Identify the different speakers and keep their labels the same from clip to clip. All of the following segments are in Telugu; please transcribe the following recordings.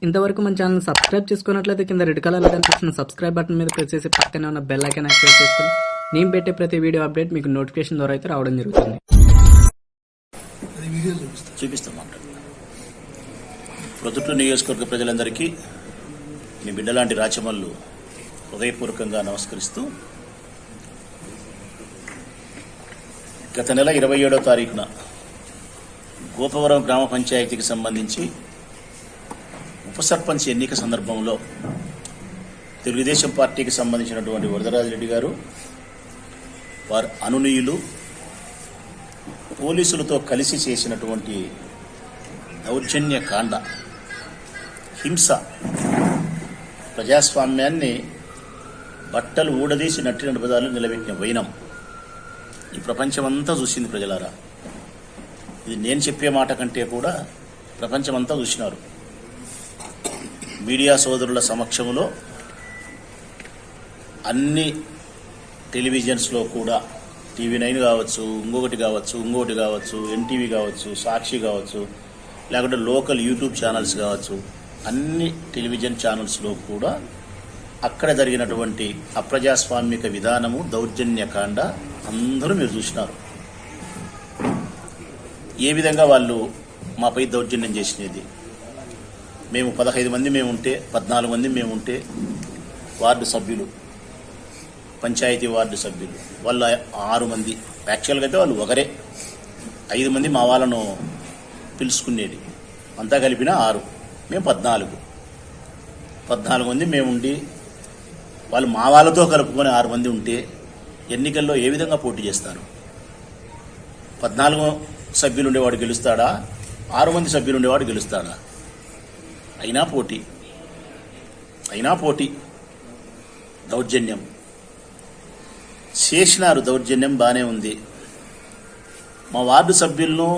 Speaker 1: ఇంతవరకు మన ఛానల్ సబ్స్క్రైబ్ చేసుకున్నట్లయితే కింద రెడ్ కలర్లో కనిపిస్తున్న సబ్స్క్రైబ్ బటన్ మీద ప్రెస్ చేసి పక్కనే ఉన్న బెల్ ఐకాన్ యాక్టివేట్ చేసుకుని నేను పెట్టే ప్రతి వీడియో అప్డేట్ మీకు నోటిఫికేషన్ ద్వారా అయితే రావడం జరుగుతుంది.
Speaker 2: చూపిస్తాం. ప్రొద్దుటూరు నియోజకవర్గ ప్రజలందరికీ మీ బిడ్డలాంటి రాచమల్లు హృదయపూర్వకంగా నమస్కరిస్తూ, గత నెల 27వ తారీఖున గోపవరం గ్రామ పంచాయతీకి సంబంధించి ఉప సర్పంచ్ ఎన్నిక సందర్భంలో తెలుగుదేశం పార్టీకి సంబంధించినటువంటి వరదరాజిరెడ్డి గారు, వారి అనునీయులు పోలీసులతో కలిసి చేసినటువంటి దౌర్జన్య కాండ, హింస, ప్రజాస్వామ్యాన్ని బట్టలు ఊడదీసి నట్టిన పదాలు నిలబెట్టిన వైనం ఈ ప్రపంచమంతా చూసింది. ప్రజలారా, ఇది నేను చెప్పే మాట కంటే కూడా ప్రపంచమంతా చూసినారు. మీడియా సోదరుల సమక్షంలో అన్ని టెలివిజన్స్లో కూడా, TV9 కావచ్చు, ఇంకొకటి కావచ్చు, NTV కావచ్చు, సాక్షి కావచ్చు, లేకుంటే లోకల్ యూట్యూబ్ ఛానల్స్ కావచ్చు, అన్ని టెలివిజన్ ఛానల్స్లో కూడా అక్కడ జరిగినటువంటి అప్రజాస్వామిక విధానము, దౌర్జన్యకాండ అందరూ మీరు చూసినారు. ఏ విధంగా వాళ్ళు మాపై దౌర్జన్యం చేసినది. మేము 15 మంది మేముంటే, 14 మంది మేముంటే, వార్డు సభ్యులు, పంచాయతీ వార్డు సభ్యులు వాళ్ళు 6 మంది, యాక్చువల్గా అయితే వాళ్ళు ఒకరే, 5 మంది మా వాళ్ళను పిలుచుకునేది, అంతా కలిపిన 6, మేము 14 మంది మేముండి, వాళ్ళు మా వాళ్ళతో కలుపుకొని 6 మంది ఉంటే ఎన్నికల్లో ఏ విధంగా పోటీ చేస్తారు? 14 సభ్యులు ఉండేవాడు గెలుస్తాడా? 6 మంది సభ్యులు ఉండేవాడు గెలుస్తాడా? అయినా పోటీ. దౌర్జన్యం చేసినారు. దౌర్జన్యం బాగానే ఉంది. మా వార్డు సభ్యులను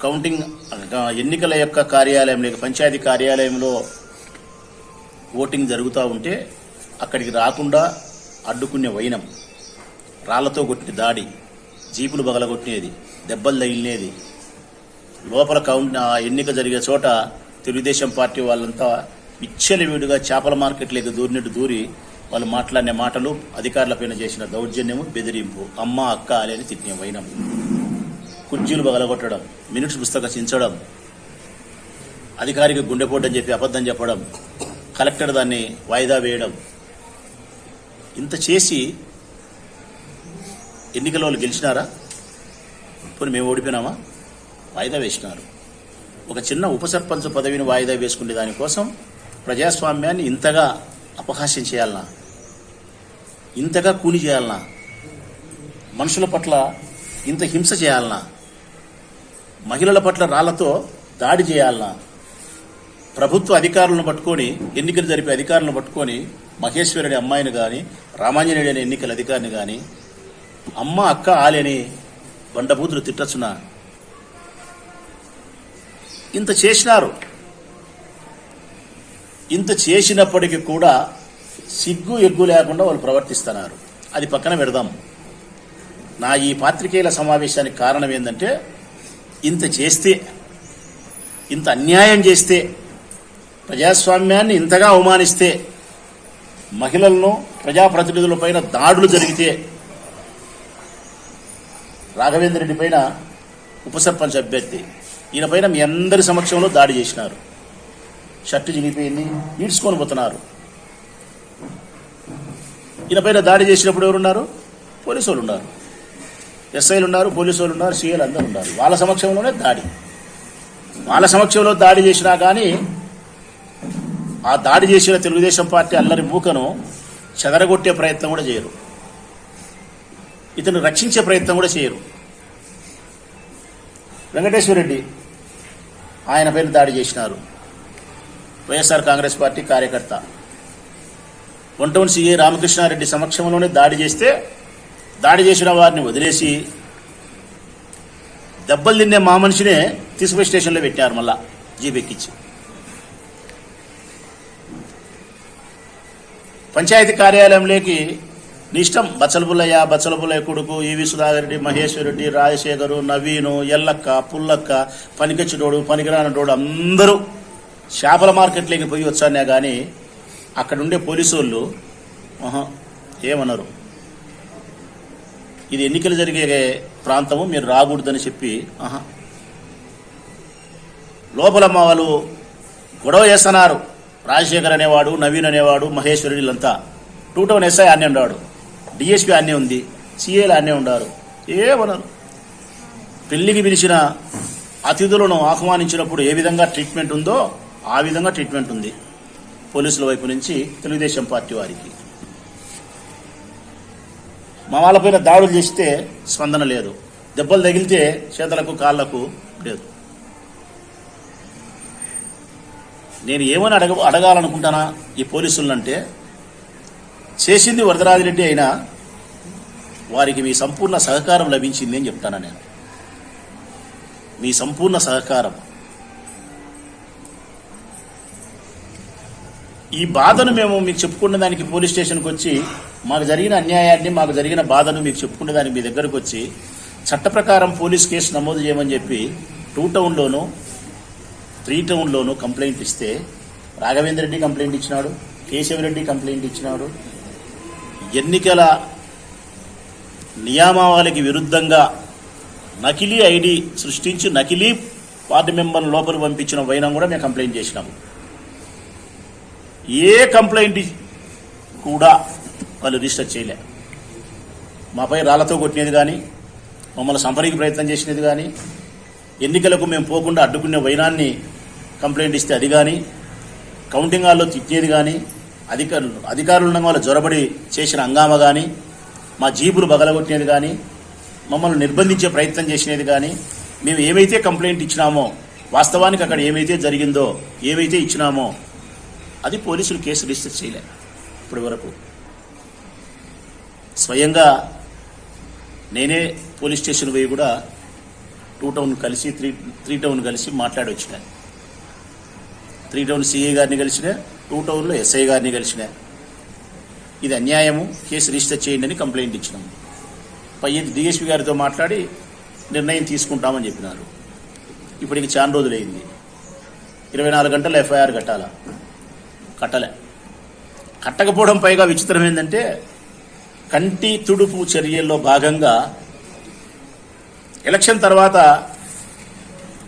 Speaker 2: కౌంటింగ్ ఎన్నికల యొక్క కార్యాలయంలో, పంచాయతీ కార్యాలయంలో ఓటింగ్ జరుగుతూ ఉంటే అక్కడికి రాకుండా అడ్డుకునే వైనం, రాళ్లతో కొట్టిన దాడి, జీపులు బగలగొట్టినది, దెబ్బలు తగిలినేది, లోపల ఎన్నిక జరిగే చోట తెలుగుదేశం పార్టీ వాళ్ళంతా విచ్చలవిడిగా చేపల మార్కెట్లోకి దూరినట్టు దూరి వాళ్ళు మాట్లాడిన మాటలు, అధికారులపైన చేసిన దౌర్జన్యము, బెదిరింపు, అమ్మ అక్క అని తిట్టిన వైనం, కుర్చీలు బగలగొట్టడం, మినిట్స్ పుస్తకం చించడం, అధికారికి గుండెపోటని చెప్పి అబద్ధం చెప్పడం, కలెక్టర్ దాన్ని వాయిదా వేయడం, ఇంత చేసి ఎన్నికల వాళ్ళు గెలిచినారా? పోనీ మేము ఓడిపోయినామా? వాయిదా వేసినారు. ఒక చిన్న ఉప సర్పంచ్ పదవిని వాయిదా వేసుకునే దానికోసం ప్రజాస్వామ్యాన్ని ఇంతగా అపహాస్యం చేయాలనా? ఇంతగా కూని చేయాలనా? మనుషుల పట్ల ఇంత హింస చేయాలనా? మహిళల పట్ల రాళ్లతో దాడి చేయాలనా? ప్రభుత్వ అధికారులను పట్టుకొని, ఎన్నికలు జరిపే అధికారులను పట్టుకొని, మహేశ్వరుడి అమ్మాయిని కానీ, రామాంజనేయుడు అనే ఎన్నికల అధికారిని కానీ అమ్మ అక్క ఆలేని బండబూతులు తిట్టచ్చునా? ఇంత చేసినారు. ఇంత చేసినప్పటికీ కూడా సిగ్గు ఎగ్గు లేకుండా వాళ్ళు ప్రవర్తిస్తున్నారు. అది పక్కన పెడదాం. నా ఈ పాత్రికేయుల సమావేశానికి కారణం ఏంటంటే, ఇంత చేస్తే, ఇంత అన్యాయం చేస్తే, ప్రజాస్వామ్యాన్ని ఇంతగా అవమానిస్తే, మహిళలను, ప్రజాప్రతినిధులపైన దాడులు జరిగితే, రాఘవేంద్ర రెడ్డి పైన ఉప సర్పంచ్ అభ్యర్థి, ఈయన పైన మీ అందరి సమక్షంలో దాడి చేసినారు. షర్టు చినిగిపోయింది, ఈడ్చుకొని పోతున్నారు. ఈయన పైన దాడి చేసినప్పుడు ఎవరున్నారు? పోలీసు వాళ్ళు ఉన్నారు, ఎస్ఐలు ఉన్నారు, పోలీసు వాళ్ళు ఉన్నారు, సీఏలు అందరూ ఉన్నారు. వాళ్ళ సమక్షంలోనే దాడి. వాళ్ళ సమక్షంలో దాడి చేసినా కానీ ఆ దాడి చేసిన తెలుగుదేశం పార్టీ అల్లరి మూకను చెదరగొట్టే ప్రయత్నం కూడా చేయరు, ఇతను రక్షించే ప్రయత్నం కూడా చేయరు. వెంకటేశ్వర రెడ్డి ఆయన పైన దాడి చేసినారు. వైఎస్ఆర్ కాంగ్రెస్ పార్టీ కార్యకర్త 1 టౌన్ సీఏ రామకృష్ణారెడ్డి సమక్షంలోనే దాడి చేస్తే, దాడి చేసిన వారిని వదిలేసి దెబ్బలు తిన్నే మా మనిషినే తీసుకుపోయి స్టేషన్లో పెట్టారు. మళ్ళా జీప్ ఎక్కించి పంచాయతీ కార్యాలయంలోకి నీ ఇష్టం. బచ్చలపుల్లయ్య కొడుకు, ఈవి సుధాకర్ రెడ్డి, మహేశ్వర్ రెడ్డి, రాజశేఖరు, నవీను, ఎల్లక్క, పుల్లక్క, పనికొచ్చినోడు, పనికిరానోడు అందరూ చేపల మార్కెట్లోకి పోయి వచ్చానే కానీ అక్కడ ఉండే పోలీసు వాళ్ళు ఏమన్నారు, ఇది ఎన్నికలు జరిగే ప్రాంతము, మీరు రాకూడదని చెప్పి లోపల మా వాళ్ళు గొడవ చేస్తున్నారు. రాజశేఖర్ అనేవాడు, నవీన్ అనేవాడు, మహేశ్వరి వీళ్ళంతా 2 టౌన్ ఎస్ఐ అన్నీ ఉన్నాడు, డిఎస్పీ అన్నీ ఉంది, సిఏలు అన్నీ ఉన్నారు. ఏమన్నారు, పెళ్లికి పిలిచిన అతిథులను ఆహ్వానించినప్పుడు ఏ విధంగా ట్రీట్మెంట్ ఉందో ఆ విధంగా ట్రీట్మెంట్ ఉంది పోలీసుల వైపు నుంచి తెలుగుదేశం పార్టీ వారికి. మా వాళ్ళపైన దాడులు చేస్తే స్పందన లేదు, దెబ్బలు తగిలితే చేతులకు కాళ్లకు లేదు. నేను ఏమని అడగాలనుకుంటానా ఈ పోలీసులంటే, చేసింది వరదరాజిరెడ్డి అయినా వారికి మీ సంపూర్ణ సహకారం లభించింది అని చెప్తాను నేను. మీ సంపూర్ణ సహకారం. ఈ బాధను మేము మీకు చెప్పుకునే దానికి పోలీస్ స్టేషన్కి వచ్చి మాకు జరిగిన అన్యాయాన్ని, మాకు జరిగిన బాధను మీకు చెప్పుకునే దానికి మీ దగ్గరకు వచ్చి చట్ట ప్రకారం పోలీస్ కేసు నమోదు చేయమని చెప్పి 2 టౌన్లోను 3 టౌన్లోను కంప్లైంట్ ఇస్తే రాఘవేంద్ర రెడ్డి కంప్లైంట్ ఇచ్చినాడు, కేశవరెడ్డి కంప్లైంట్ ఇచ్చినాడు. ఎన్నికల నియామావళికి విరుద్ధంగా నకిలీ ఐడి సృష్టించి నకిలీ వార్డు మెంబర్ను లోపలికి పంపించిన వైనం కూడా మేము కంప్లైంట్ చేసినాము. ఏ కంప్లైంట్ కూడా వాళ్ళు రిజిస్టర్ చేయలే. మాపై రాళ్లతో కొట్టినది కానీ, మమ్మల్ని సంపరికి ప్రయత్నం చేసినది కానీ, ఎన్నికలకు మేము పోకుండా అడ్డుకునే వైనాన్ని కంప్లైంట్ ఇస్తే అది కానీ, కౌంటింగ్ హాల్లో తిట్టేది కానీ, అధికారులు ఉన్న వాళ్ళు జ్వరబడి చేసిన హంగామా కానీ, మా జీబులు బగలగొట్టినది కానీ, మమ్మల్ని నిర్బంధించే ప్రయత్నం చేసినది కానీ, మేము ఏమైతే కంప్లైంట్ ఇచ్చినామో వాస్తవానికి అక్కడ ఏమైతే జరిగిందో, ఏమైతే ఇచ్చినామో అది పోలీసులు కేసు రిజిస్టర్ చేయలే. ఇప్పటి వరకు స్వయంగా నేనే పోలీస్ స్టేషన్ పోయి కూడా 2 టౌన్ కలిసి 3 టౌన్ కలిసి మాట్లాడి వచ్చినా. 3 టౌన్ సిఐ గారిని కలిసిన, 2 టౌన్లో ఎస్ఐ గారిని కలిసిన. ఇది అన్యాయము, కేసు రిజిస్టర్ చేయండి అని కంప్లైంట్ ఇచ్చినాము. పై డిఎస్పీ గారితో మాట్లాడి నిర్ణయం తీసుకుంటామని చెప్పినారు. ఇప్పటికి చాలా రోజులైంది. 24 గంటలు ఎఫ్ఐఆర్ కట్టలే. కట్టకపోవడం పైగా విచిత్రం ఏంటంటే, కంటి తుడుపు చర్యల్లో భాగంగా ఎలక్షన్ తర్వాత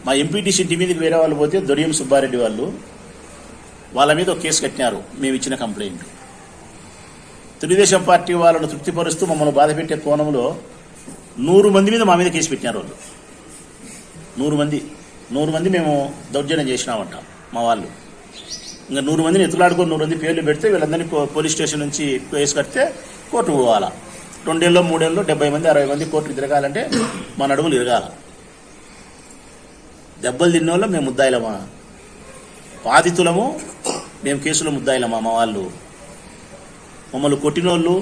Speaker 2: మా ఎంపీటీసీ ఇంటి మీదకి వేరే వాళ్ళు పోతే దొడియం సుబ్బారెడ్డి వాళ్ళ మీద ఒక కేసు కట్టినారు. మేము ఇచ్చిన కంప్లైంట్ తెలుగుదేశం పార్టీ వాళ్ళను తృప్తిపరుస్తూ మమ్మల్ని బాధపెట్టే కోణంలో 100 మంది మీద మా మీద కేసు పెట్టినారు వాళ్ళు. 100 మంది మేము దౌర్జన్యం చేసినామంట మా వాళ్ళు. ఇంకా 100 మందిని ఎత్తులాడుకొని 100 మంది పేర్లు పెడితే వీళ్ళందరినీ పోలీస్ స్టేషన్ నుంచి కేసు కడితే కోర్టుకు పోవాలా. 2 ఏళ్ళలో 3 ఏళ్ళలో 70 మంది 60 మంది కోర్టుకు తిరగాలంటే మా నడుములు ఇరగాల. దెబ్బలు తిన్నోళ్ళం మేము ముద్దాయిలమా, బాధితులము మేము కేసులో ముద్దాయిలమా. మా వాళ్ళు మమ్మల్ని కొట్టినోళ్ళు,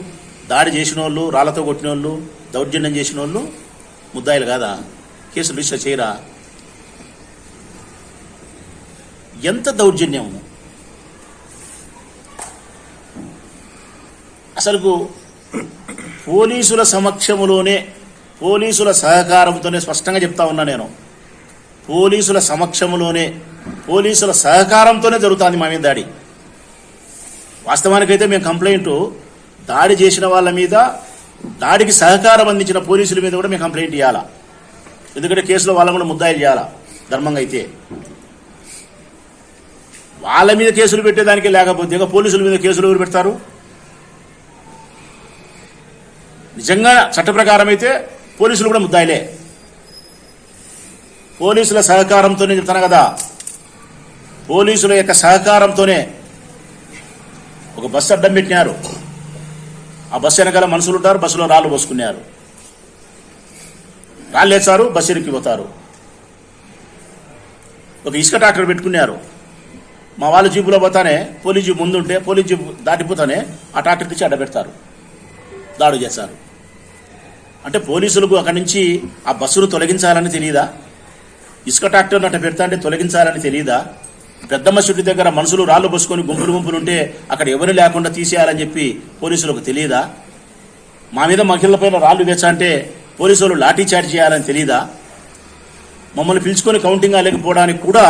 Speaker 2: దాడి చేసినోళ్ళు, రాళ్లతో కొట్టినోళ్ళు, దౌర్జన్యం చేసినోళ్ళు ముద్దాయిలు కాదా? కేసులు రిజిస్టర్ చేయరా? ఎంత దౌర్జన్యం అసలు! పోలీసుల సమక్షంలోనే, పోలీసుల సహకారంతోనే, స్పష్టంగా చెప్తా ఉన్నా నేను, పోలీసుల సమక్షంలోనే, పోలీసుల సహకారంతోనే జరుగుతుంది మా మీద దాడి. వాస్తవానికైతే మేము కంప్లైంట్ దాడి చేసిన వాళ్ళ మీద, దాడికి సహకారం అందించిన పోలీసుల మీద కూడా మేము కంప్లైంట్ ఇవ్వాలా. ఎందుకంటే కేసులో వాళ్ళని కూడా ముద్దాయిలు చేయాలా ధర్మంగా. అయితే వాళ్ళ మీద కేసులు పెట్టేదానికి లేకపోతే ఇక పోలీసుల మీద కేసులు ఎవరు పెడతారు? నిజంగా చట్ట ప్రకారం అయితే పోలీసులు కూడా ముద్దాయిలే. పోలీసుల సహకారంతోనే చెప్తాను కదా, పోలీసుల యొక్క సహకారంతోనే ఒక బస్సు అడ్డం పెట్టినారు. ఆ బస్సు వెనకాల మనుషులు ఉంటారు, బస్సులో రాళ్ళు పోసుకున్నారు, రాళ్ళు వేస్తారు, బస్సు ఎక్కిపోతారు. ఒక ఇసుక ట్రాక్టర్ పెట్టుకున్నారు. మా వాళ్ళు జీపులో పోతానే పోలీస్ జీప్ ముందుంటే, పోలీస్ జీప్ దాటిపోతానే ఆ ట్రాక్టర్ తెచ్చి అడ్డపెడతారు, దాడి చేస్తారు. అంటే పోలీసులకు అక్కడి నుంచి ఆ బస్సును తొలగించాలని తెలియదా? ఇసుక ట్రాక్టర్ అట్ట పెడతా అంటే తొలగించాలని తెలియదా? పెద్ద మసీదు దగ్గర మనుషులు రాళ్ళు పోసుకొని గుంపులు ఉంటే అక్కడ ఎవరు లేకుండా తీసేయాలని చెప్పి పోలీసులకు తెలియదా? మా మీద మహిళలపైన రాళ్ళు వేచా అంటే పోలీసులు లాఠీ చార్జ్ చేయాలని తెలియదా? మమ్మల్ని పిలుచుకొని కౌంటింగ్ లేకపోవడానికి కూడా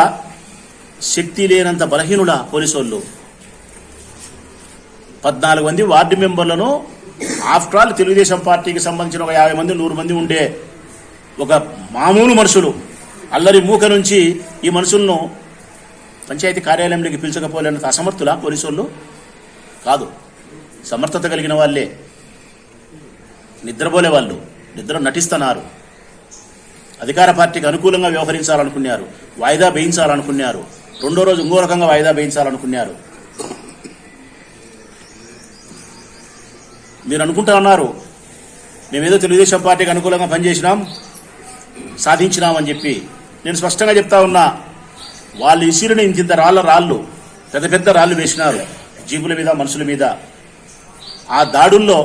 Speaker 2: శక్తి లేనంత బలహీనుల పోలీసు వాళ్ళు. 14 మంది వార్డు మెంబర్లను ఆఫ్టర్ ఆల్ తెలుగుదేశం పార్టీకి సంబంధించిన ఒక 50 మంది 100 మంది ఉండే ఒక మామూలు మనుషులు అల్లరి మూక నుంచి ఈ మనుషులను పంచాయతీ కార్యాలయంలోకి పిలిచకపోలేనంత అసమర్థులా పోలీసు వాళ్ళు? కాదు, సమర్థత కలిగిన వాళ్ళే. నిద్రపోలే వాళ్ళు, నిద్ర నటిస్తున్నారు. అధికార పార్టీకి అనుకూలంగా వ్యవహరించాలనుకున్నారు, వాయిదా వేయించాలనుకున్నారు, రెండో రోజు ఇంకో రకంగా వాయిదా వేయించాలనుకున్నారు. మీరు అనుకుంటా ఉన్నారు మేమేదో తెలుగుదేశం పార్టీకి అనుకూలంగా పనిచేసినాం, సాధించినామని చెప్పి. నేను స్పష్టంగా చెప్తా ఉన్నా, వాళ్ళు ఇసిరిని ఇంత రాళ్ళు పెద్ద పెద్ద రాళ్ళు వేసినారు జీపుల మీద, మనుషుల మీద. ఆ దాడుల్లో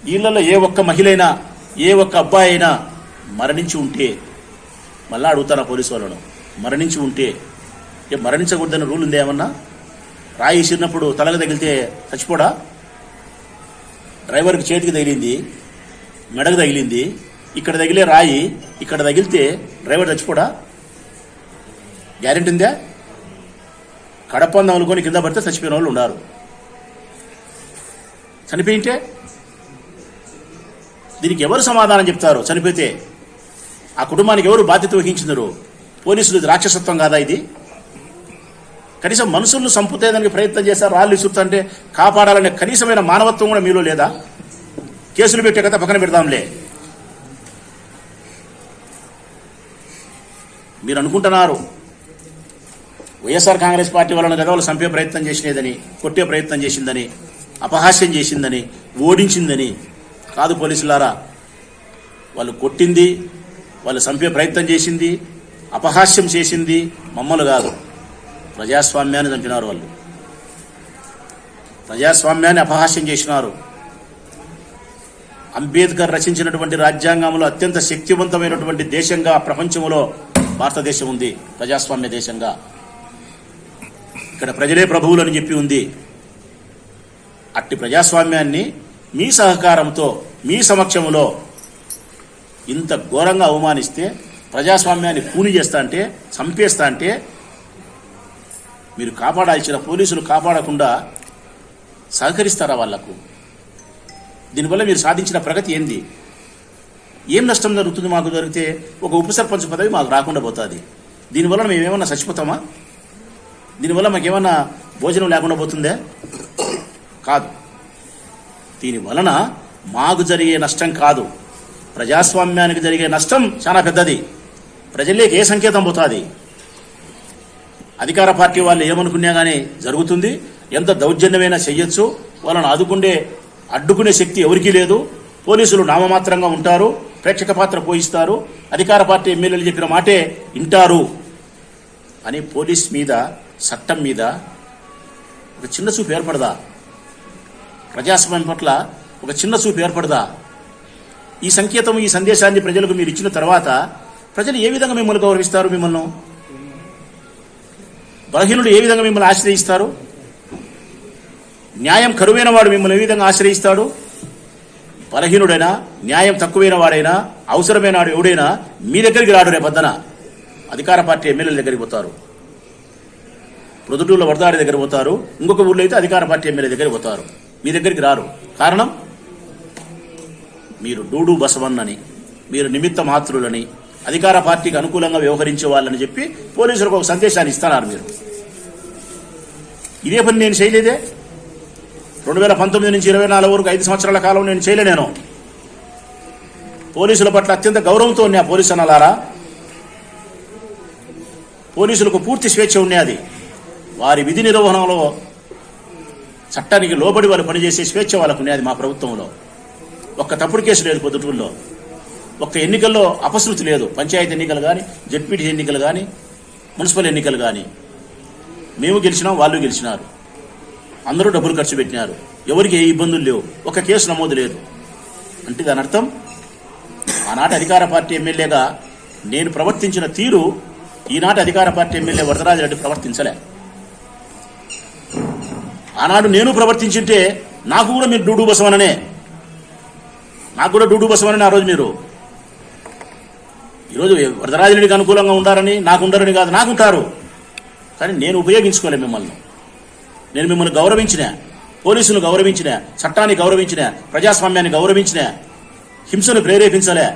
Speaker 2: వీళ్ళలో ఏ ఒక్క మహిళ అయినా, ఏ ఒక్క అబ్బాయి అయినా మరణించి ఉంటే, మళ్ళా అడుగుతాను పోలీసు వాళ్ళను, మరణించి ఉంటే మరణించకూడదని రూల్ ఉందే ఏమన్నా? రాయి ఇసిరినప్పుడు తలకు తగిలితే చచ్చిపోడా? డ్రైవర్కి చేతికి తగిలింది, మెడకు తగిలింది, ఇక్కడ తగిలే రాయి ఇక్కడ తగిలితే డ్రైవర్ చచ్చిపోడా? గ్యారెంటీ ఉందా? కడపందం అనుకొని కింద పడితే చచ్చిపోయిన వాళ్ళు ఉన్నారు. చనిపోయింటే దీనికి ఎవరు సమాధానం చెప్తారు? చనిపోతే ఆ కుటుంబానికి ఎవరు బాధ్యత వహించినారు? పోలీసులు రాక్షసత్వం కాదా ఇది? కనీసం మనుషులను చంపుతేదానికి ప్రయత్నం చేస్తారు, రాళ్ళు ఇసురుతుంటే కాపాడాలనే కనీసమైన మానవత్వం కూడా మీలో లేదా? కేసులు పెట్టే కదా పక్కన పెడదాంలే. మీరు అనుకుంటున్నారు వైఎస్ఆర్ కాంగ్రెస్ పార్టీ వాళ్ళని కదా వాళ్ళు చంపే ప్రయత్నం చేసినదని, కొట్టే ప్రయత్నం చేసిందని, అపహాస్యం చేసిందని, ఓడించిందని. కాదు పోలీసులారా, వాళ్ళు కొట్టింది, వాళ్ళు చంపే ప్రయత్నం చేసింది, అపహాస్యం చేసింది మమ్మల్ని కాదు, ప్రజాస్వామ్యాన్ని చంపినారు. వాళ్ళు ప్రజాస్వామ్యాన్ని అపహాస్యం చేసినారు. అంబేద్కర్ రచించినటువంటి రాజ్యాంగంలో అత్యంత శక్తివంతమైనటువంటి దేశంగా ప్రపంచంలో భారతదేశం ఉంది, ప్రజాస్వామ్య దేశంగా. ఇక్కడ ప్రజలే ప్రభువులని చెప్పి ఉంది. అట్టి ప్రజాస్వామ్యాన్ని మీ సహకారంతో, మీ సమక్షంలో ఇంత ఘోరంగా అవమానిస్తే, ప్రజాస్వామ్యాన్ని కూని చేస్తా అంటే, చంపేస్తా అంటే, మీరు కాపాడాల్సిన పోలీసులు కాపాడకుండా సహకరిస్తారా వాళ్లకు? దీనివల్ల మీరు సాధించిన ప్రగతి ఏంది? ఏం నష్టం జరుగుతుంది? మాకు జరిగితే ఒక ఉప సర్పంచ్ పదవి మాకు రాకుండా పోతుంది. దీనివల్ల మేమేమన్నా చచ్చిపోతామా? దీనివల్ల మాకేమన్నా భోజనం లేకుండా పోతుందే? కాదు. దీని వలన మాకు జరిగే నష్టం కాదు, ప్రజాస్వామ్యానికి జరిగే నష్టం చాలా పెద్దది. ప్రజల్లోకి ఏ సంకేతం పోతుంది? అధికార పార్టీ వాళ్ళు ఏమనుకున్నా కానీ జరుగుతుంది, ఎంత దౌర్జన్యమైనా చెయ్యొచ్చు, వాళ్ళని అడ్డుకునే శక్తి ఎవరికీ లేదు. పోలీసులు నామమాత్రంగా ఉంటారు, ప్రేక్షక పాత్ర పోయిస్తారు, అధికార పార్టీ ఎమ్మెల్యేలు చెప్పిన మాటే వింటారు అని పోలీస్ మీద, చట్టం మీద ఒక చిన్న చూపు ఏర్పడదా? ప్రజాస్వామ్యం పట్ల ఒక చిన్న చూపు ఏర్పడదా? ఈ సంకేతం, ఈ సందేశాన్ని ప్రజలకు మీరు ఇచ్చిన తర్వాత ప్రజలు ఏ విధంగా మిమ్మల్ని గౌరవిస్తారు? మిమ్మల్ని బలహీనుడు ఏ విధంగా మిమ్మల్ని ఆశ్రయిస్తారు? న్యాయం కరువైన వాడు మిమ్మల్ని ఏ విధంగా ఆశ్రయిస్తాడు? బలహీనుడైనా, న్యాయం తక్కువైన వాడైనా, అవసరమైన వాడు ఎవడైనా మీ దగ్గరికి రాడు. రేపొద్దున అధికార పార్టీ ఎమ్మెల్యేల దగ్గరికి పోతారు, ప్రొద్దుటూరులో వరదాడి దగ్గర పోతారు, ఇంకొక ఊళ్ళో అయితే అధికార పార్టీ ఎమ్మెల్యే దగ్గరికి పోతారు. మీ దగ్గరికి రారు. కారణం, మీరు డూడు బసవన్నని, మీరు నిమిత్త మాత్రులని, అధికార పార్టీకి అనుకూలంగా వ్యవహరించే వాళ్ళని చెప్పి పోలీసులకు ఒక సందేశాన్ని ఇస్తున్నారు. మీరు ఇదే పని నేను చేయలేదే. 2019 నుంచి 24 వరకు 5 సంవత్సరాల కాలం నేను చేయలే. నేను పోలీసుల పట్ల అత్యంత గౌరవంతో ఉన్నా. పోలీసు అన్నలారా, పోలీసులకు పూర్తి స్వేచ్ఛ ఉన్నది. వారి విధి నిర్వహణలో చట్టానికి లోబడి వాళ్ళు పనిచేసే స్వేచ్ఛ వాళ్ళకు ఉన్నది. మా ప్రభుత్వంలో ఒక్క తప్పుడు కేసు లేదు. పొద్దుటూరులో ఒక్క ఎన్నికల్లో అపశృతి లేదు. పంచాయతీ ఎన్నికలు కానీ, జడ్పీటీ ఎన్నికలు కానీ, మున్సిపల్ ఎన్నికలు కానీ మేము గెలిచినాం, వాళ్ళు గెలిచినారు. అందరూ డబ్బులు ఖర్చు పెట్టినారు. ఎవరికి ఏ ఇబ్బందులు లేవు. ఒక కేసు నమోదు లేదు. అంటే దాని అర్థం, ఆనాటి అధికార పార్టీ ఎమ్మెల్యేగా నేను ప్రవర్తించిన తీరు ఈనాటి అధికార పార్టీ ఎమ్మెల్యే వరదరాజిరెడ్డి ప్రవర్తించలే. ఆనాడు నేను ప్రవర్తించింటే నాకు కూడా మీరు డూడు బసవననే, నాకు కూడా డూడు బసవనని ఆ రోజు మీరు. ఈరోజు వరదరాజిరెడ్డికి అనుకూలంగా ఉండారని నాకు ఉండరని కాదు, నాకుంటారు. కానీ నేను ఉపయోగించుకోలే మిమ్మల్ని. నేను మిమ్మల్ని గౌరవించిన, పోలీసులను గౌరవించిన, చట్టాన్ని గౌరవించిన, ప్రజాస్వామ్యాన్ని గౌరవించిన, హింసను ప్రేరేపించలే,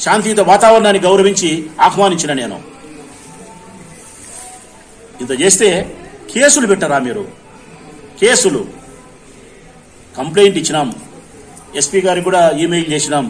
Speaker 2: శాంతియుత వాతావరణాన్ని గౌరవించి ఆహ్వానించిన నేను. ఇంత చేస్తే కేసులు పెట్టరా మీరు? కేసులు, కంప్లైంట్ ఇచ్చినాం, ఎస్పీ గారికి కూడా ఈమెయిల్ చేసినాం.